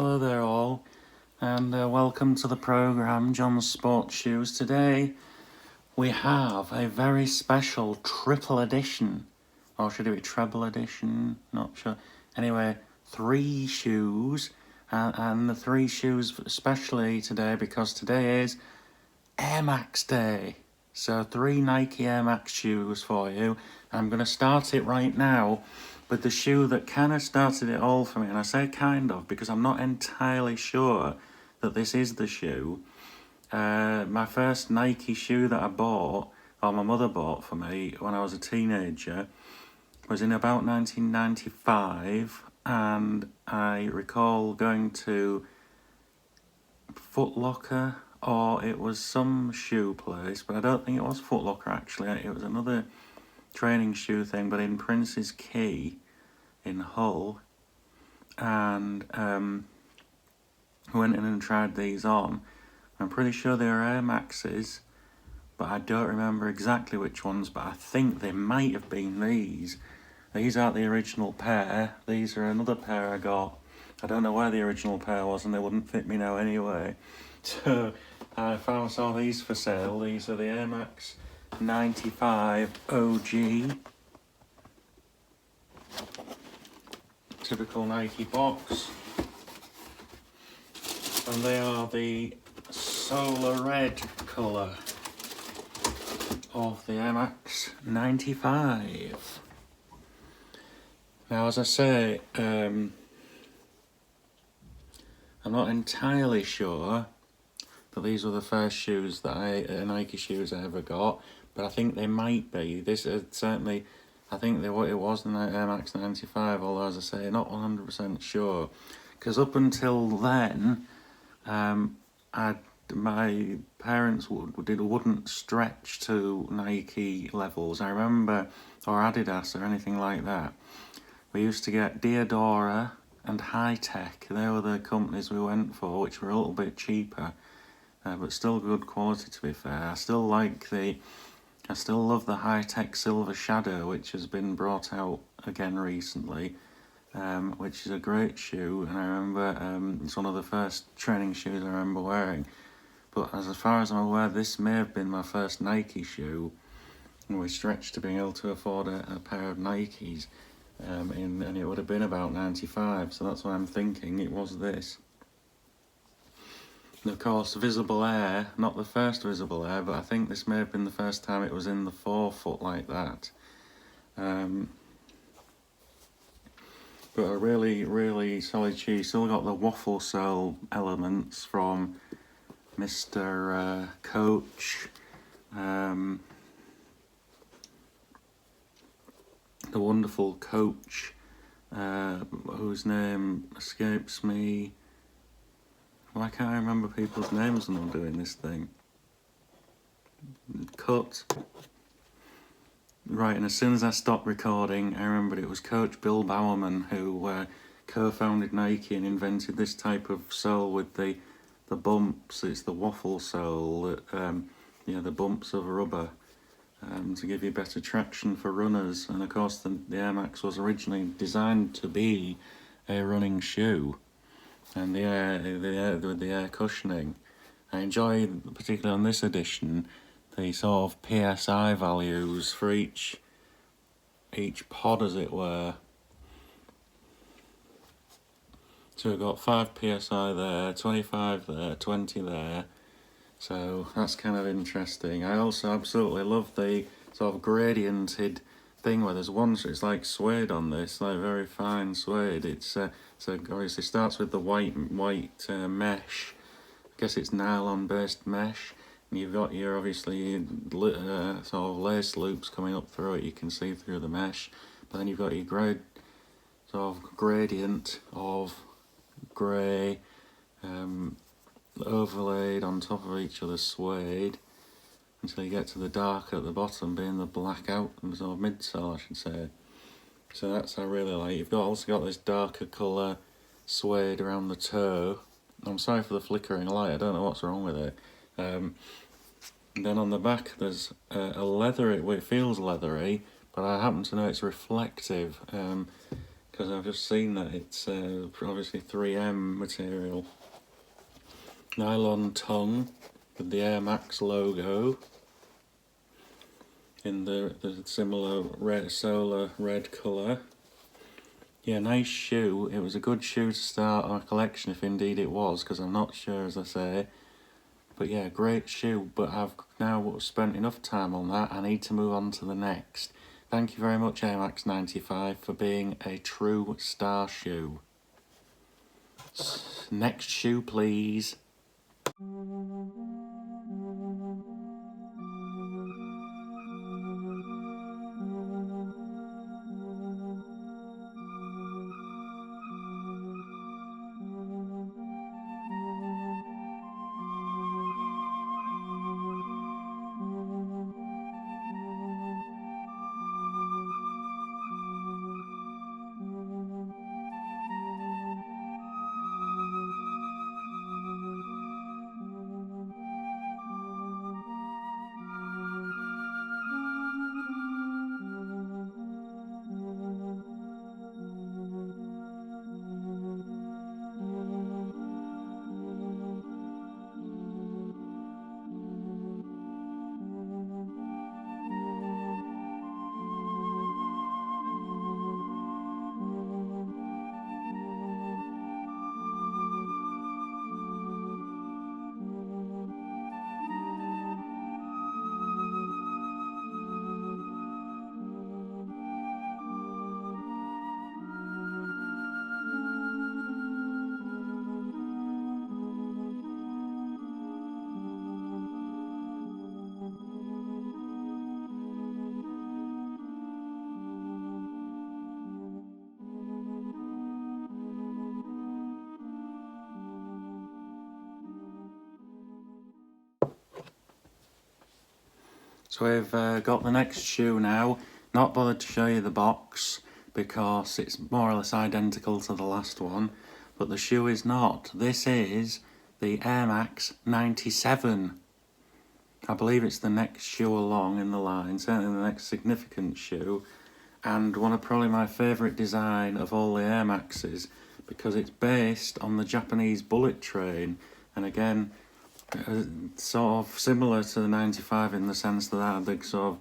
Hello there all, and welcome to the programme, John's Sports Shoes. Today we have a very special triple edition, or should it be treble edition? Not sure. Anyway, 3 shoes, and the 3 shoes especially today because today is Air Max Day. So 3 Nike Air Max shoes for you. I'm going to start it right now with the shoe that kind of started it all for me. And I say kind of because I'm not entirely sure that this is the shoe. My first Nike shoe that I bought, or my mother bought for me when I was a teenager, was in about 1995. And I recall going to Foot Locker, or it was some shoe place, but I don't think it was Foot Locker actually. It was another training shoe thing, but in Prince's Quay in Hull, and went in and tried these on. I'm pretty sure they were Air Maxes, but I don't remember exactly which ones, but I think they might have been these. These aren't the original pair. These are another pair I got. I don't know where the original pair was, and they wouldn't fit me now anyway. So I saw these for sale. These are the Air Max 95 OG. Typical Nike box. And they are the solar red colour of the Air Max 95. Now, as I say, I'm not entirely sure that these were the first shoes that Nike shoes I ever got, but I think they might be. This is certainly, I think it was the Air Max 95, although as I say, not 100% sure. Because up until then, my parents wouldn't stretch to Nike levels. I remember, or Adidas or anything like that. We used to get Diadora and High Tech. They were the companies we went for, which were a little bit cheaper, but still good quality to be fair. I still love the High Tech Silver Shadow, which has been brought out again recently, which is a great shoe. And I remember it's one of the first training shoes I remember wearing. But as far as I'm aware, this may have been my first Nike shoe, and we stretched to being able to afford a pair of Nikes. And it would have been about 95, so that's what I'm thinking, it was this. And of course, Visible Air, not the first Visible Air, but I think this may have been the first time it was in the forefoot like that. But a really, really solid shoe. Still got the waffle sole elements from Mr. Coach. The wonderful Coach, whose name escapes me. Why can't I remember people's names when I'm doing this thing? Cut. Right, and as soon as I stopped recording, I remembered it was Coach Bill Bowerman who co-founded Nike and invented this type of sole with the bumps. It's the waffle sole, the bumps of rubber. To give you better traction for runners. And of course the Air Max was originally designed to be a running shoe, and the air cushioning. I enjoy, particularly on this edition, the sort of PSI values for each pod, as it were. So we've got 5 PSI there, 25 there, 20 there. So that's kind of interesting. I also absolutely love the sort of gradiented thing where there's one, it's like suede on this, like very fine suede. It's so obviously starts with the white mesh. I guess it's nylon based mesh. And you've got your obviously sort of lace loops coming up through it. You can see through the mesh, but then you've got your sort of gradient of grey. Overlaid on top of each other suede until you get to the dark at the bottom being the black out, sort of midsole I should say. So that's I really like. You've also got this darker colour suede around the toe. I'm sorry for the flickering light, I don't know what's wrong with it. And then on the back there's a leather, it feels leathery, but I happen to know it's reflective. because I've just seen that it's obviously 3M material. Nylon tongue with the Air Max logo in the similar red, solar red colour. Yeah, nice shoe. It was a good shoe to start our collection, if indeed it was, because I'm not sure, as I say. But yeah, great shoe, but I've now spent enough time on that. I need to move on to the next. Thank you very much, Air Max 95, for being a true star shoe. Next shoe, please. So we've got the next shoe now. Not bothered to show you the box because it's more or less identical to the last one, but the shoe is not. This is the Air Max 97. I believe it's the next shoe along in the line, certainly the next significant shoe, and one of probably my favourite design of all the Air Maxes, because it's based on the Japanese bullet train, and again, sort of similar to the 95 in the sense that that had the sort of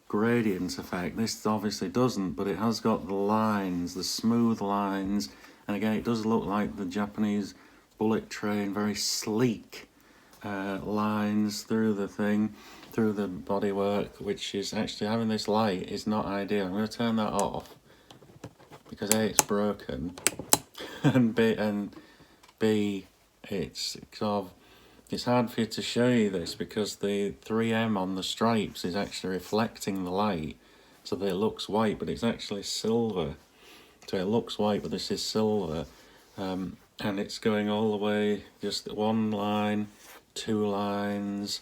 gradient effect. This obviously doesn't, but it has got the lines, the smooth lines, and again it does look like the Japanese bullet train, very sleek lines through the thing, through the bodywork, which is actually, having this light is not ideal. I'm going to turn that off because A, it's broken, and B, it's sort of, it's hard for you to show you this because the 3M on the stripes is actually reflecting the light so that it looks white, but it's actually silver. So it looks white, but this is silver. And it's going all the way, just one line, two lines,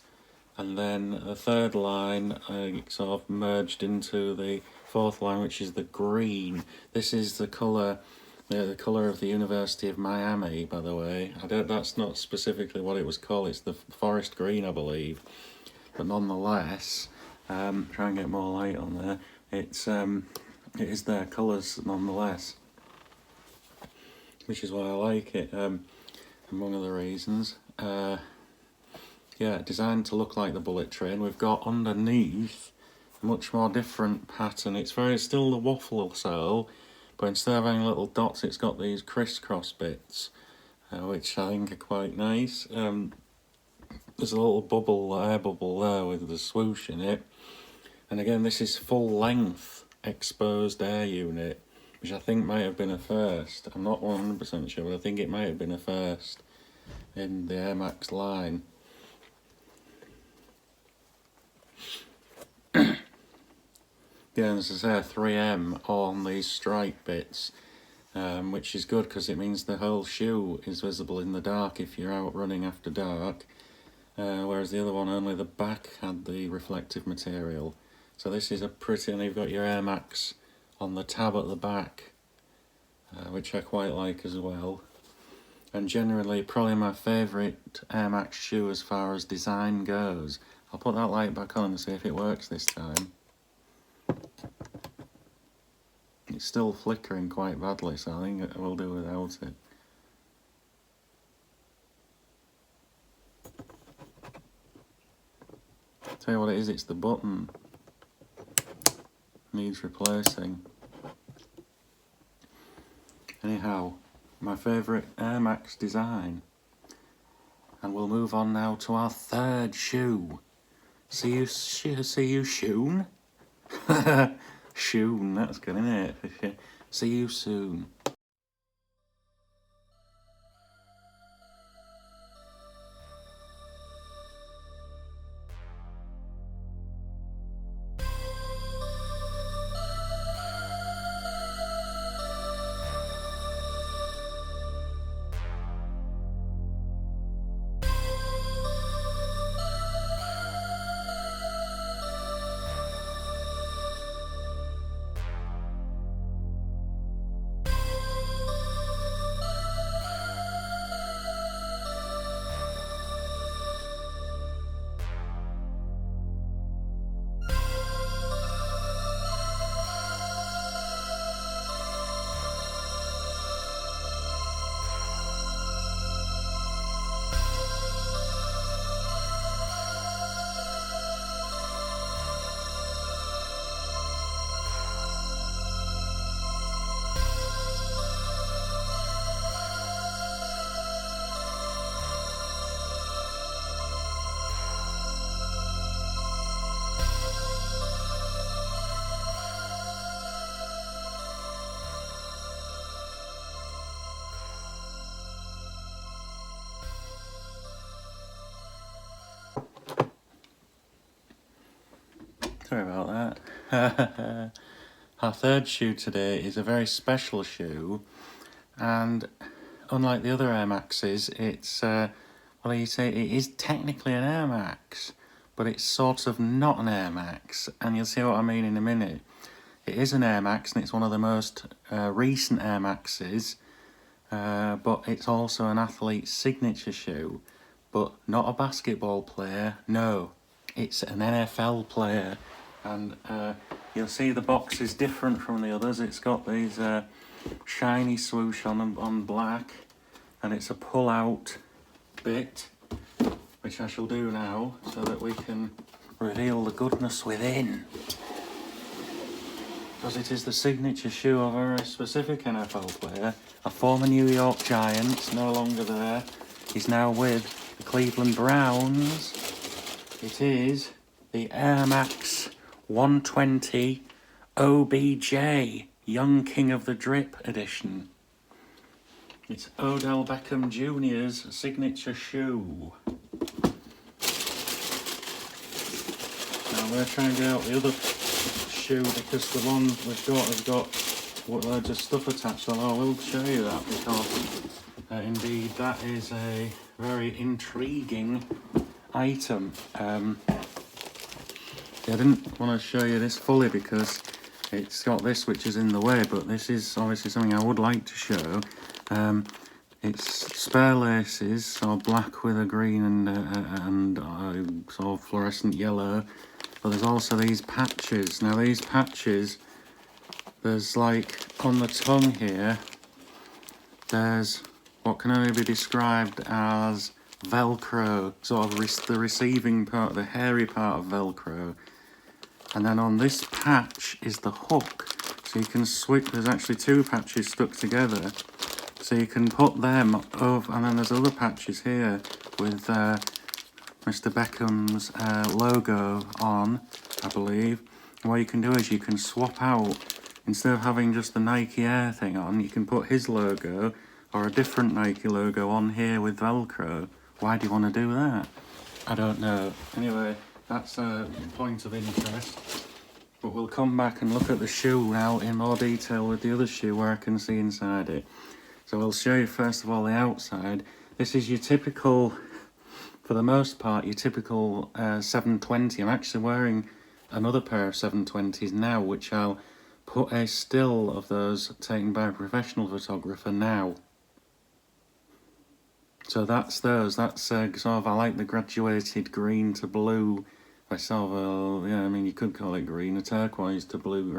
and then a third line sort of merged into the fourth line, which is the green. This is the colour. The colour of the University of Miami, by the way. That's not specifically what it was called. It's the forest green, I believe. But nonetheless, try and get more light on there. It is their colours nonetheless, which is why I like it. And one of the reasons. Yeah, designed to look like the bullet train. We've got underneath a much more different pattern. It's still the waffle sole, but instead of having little dots, it's got these crisscross bits, which I think are quite nice. There's a little air bubble there with the swoosh in it. And again, this is full length exposed air unit, which I think might have been a first. I'm not 100% sure, but I think it might have been a first in the Air Max line. Yeah, as I say, 3M on these stripe bits, which is good because it means the whole shoe is visible in the dark if you're out running after dark, whereas the other one, only the back had the reflective material. So this is a pretty, and you've got your Air Max on the tab at the back, which I quite like as well. And generally, probably my favourite Air Max shoe as far as design goes. I'll put that light back on and see if it works this time. it's still flickering quite badly, so I think we'll do without it. Tell you what it is, it's the button. Needs replacing. Anyhow, my favourite Air Max design. And we'll move on now to our third shoe. See you soon? Soon, that's good, isn't it? See you soon. Sorry about that. Our third shoe today is a very special shoe, and unlike the other Air Maxes, it's, well, you say it is technically an Air Max, but it's sort of not an Air Max, and you'll see what I mean in a minute. It is an Air Max, and it's one of the most recent Air Maxes, but it's also an athlete's signature shoe, but not a basketball player, no. It's an NFL player, and you'll see the box is different from the others. It's got these shiny swoosh on black, and it's a pull-out bit, which I shall do now, so that we can reveal the goodness within. Because it is the signature shoe of a very specific NFL player, a former New York Giant, no longer there. He's now with the Cleveland Browns. It is the Air Max 120 OBJ, Young King of the Drip edition. It's Odell Beckham Jr.'s signature shoe. Now I'm going to try and get out the other shoe, because the one we've got has got loads of stuff attached, although I will show you that, because indeed that is a very intriguing item. I didn't want to show you this fully because it's got this which is in the way, but this is obviously something I would like to show. It's spare laces, so black with a green and sort of fluorescent yellow, but there's also these patches. Now these patches, there's like on the tongue here, there's what can only be described as Velcro, sort of the receiving part, the hairy part of Velcro. And then on this patch is the hook, so you can switch. There's actually two patches stuck together, so you can put them over, and then there's other patches here with Mr. Beckham's logo on, I believe. And what you can do is you can swap out, instead of having just the Nike Air thing on, you can put his logo or a different Nike logo on here with Velcro. Why do you want to do that? I don't know. Anyway, that's a point of interest. But we'll come back and look at the shoe now in more detail with the other shoe where I can see inside it. So we'll show you first of all the outside. This is your typical, for the most part, your typical 720. I'm actually wearing another pair of 720s now, which I'll put a still of those taken by a professional photographer now. So that's those. That's sort of, I like the graduated green to blue. I sort of, yeah, I mean, you could call it green, a turquoise to blue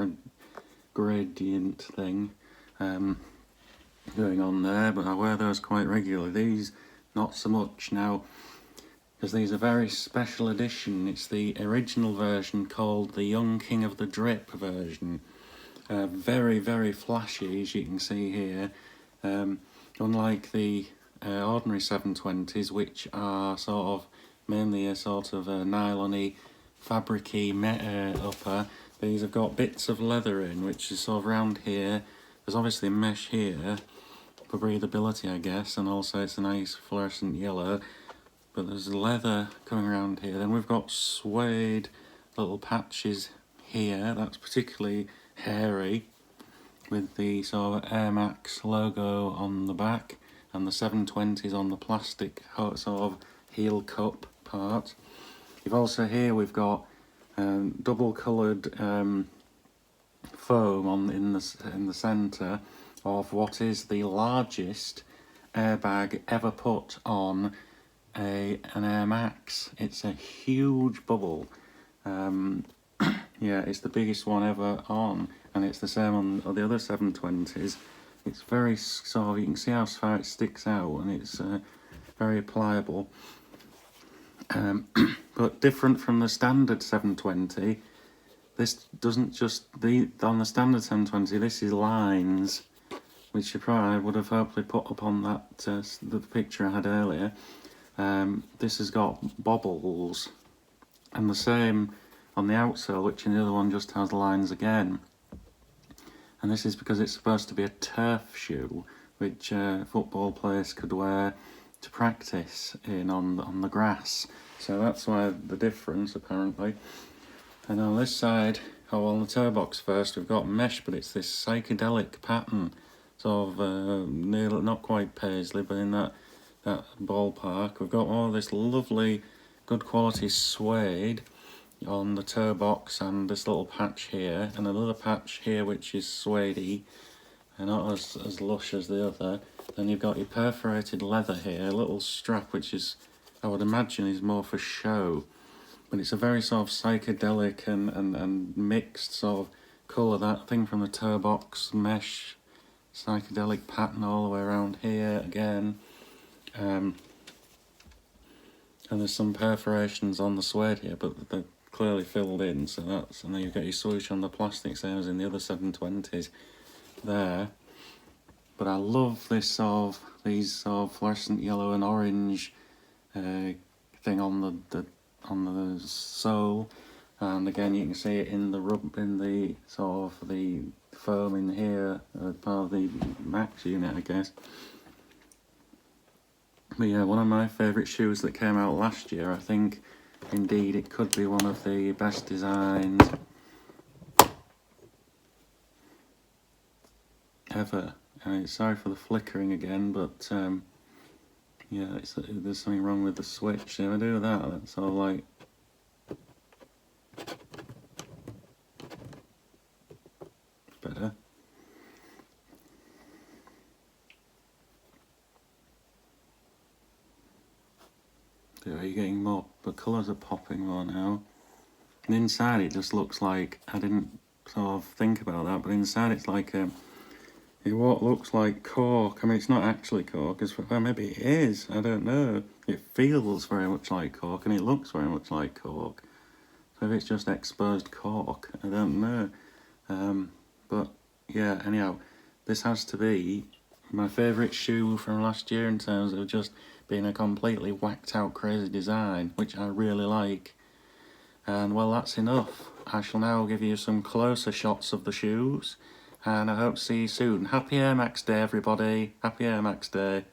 gradient thing going on there, but I wear those quite regularly. These, not so much now, because these are very special edition. It's the original version called the Young King of the Drip version. Very, very flashy, as you can see here. Unlike the ordinary 720s, which are sort of mainly a sort of a nylon-y, fabric-y upper, these have got bits of leather in, which is sort of round here. There's obviously mesh here for breathability, I guess, and also it's a nice fluorescent yellow. But there's leather coming around here. Then we've got suede little patches here. That's particularly hairy, with the sort of Air Max logo on the back and the 720s on the plastic sort of heel cup part. You've also here we've got double coloured foam in the centre of what is the largest airbag ever put on an Air Max. It's a huge bubble. Yeah, it's the biggest one ever on, and it's the same on the other 720s. It's very sort of, you can see how far it sticks out, and it's very pliable. But different from the standard 720, this doesn't just, on the standard 720, this is lines, which you probably would have hopefully put up on that the picture I had earlier. This has got bobbles, and the same on the outsole, which in the other one just has lines again. And this is because it's supposed to be a turf shoe, which football players could wear to practice in on the grass. So that's why the difference, apparently. And on this side, on the toe box first, we've got mesh, but it's this psychedelic pattern, sort of not quite paisley, but in that ballpark. We've got all this lovely, good quality suede on the toe box and this little patch here, and another patch here which is suede-y and not as lush as the other. Then you've got your perforated leather here, a little strap which is, I would imagine, is more for show, but it's a very sort of psychedelic and mixed sort of colour. That thing from the toe box, mesh, psychedelic pattern all the way around here again. And there's some perforations on the suede here, but they're clearly filled in, so that's, and then you've got your swoosh on the plastic, same as in the other 720s there. But I love these sort of fluorescent yellow and orange thing on the sole, and again you can see it in the sort of the foam in here, part of the Max unit, I guess. But yeah, one of my favourite shoes that came out last year. I think indeed it could be one of the best designs ever. Sorry for the flickering again, but yeah, there's something wrong with the switch. If I do that, that's all like better. Are you getting more? The colours are popping more now. And inside it just looks like, I didn't sort of think about that, but inside it's like what looks like cork. I mean, it's not actually cork, well, maybe it is, I don't know. It feels very much like cork, and it looks very much like cork. So if it's just exposed cork, I don't know. But yeah, anyhow, this has to be my favourite shoe from last year in terms of just being a completely whacked out crazy design, which I really like. And well, that's enough. I shall now give you some closer shots of the shoes, and I hope to see you soon. Happy Air Max Day, everybody. Happy Air Max Day.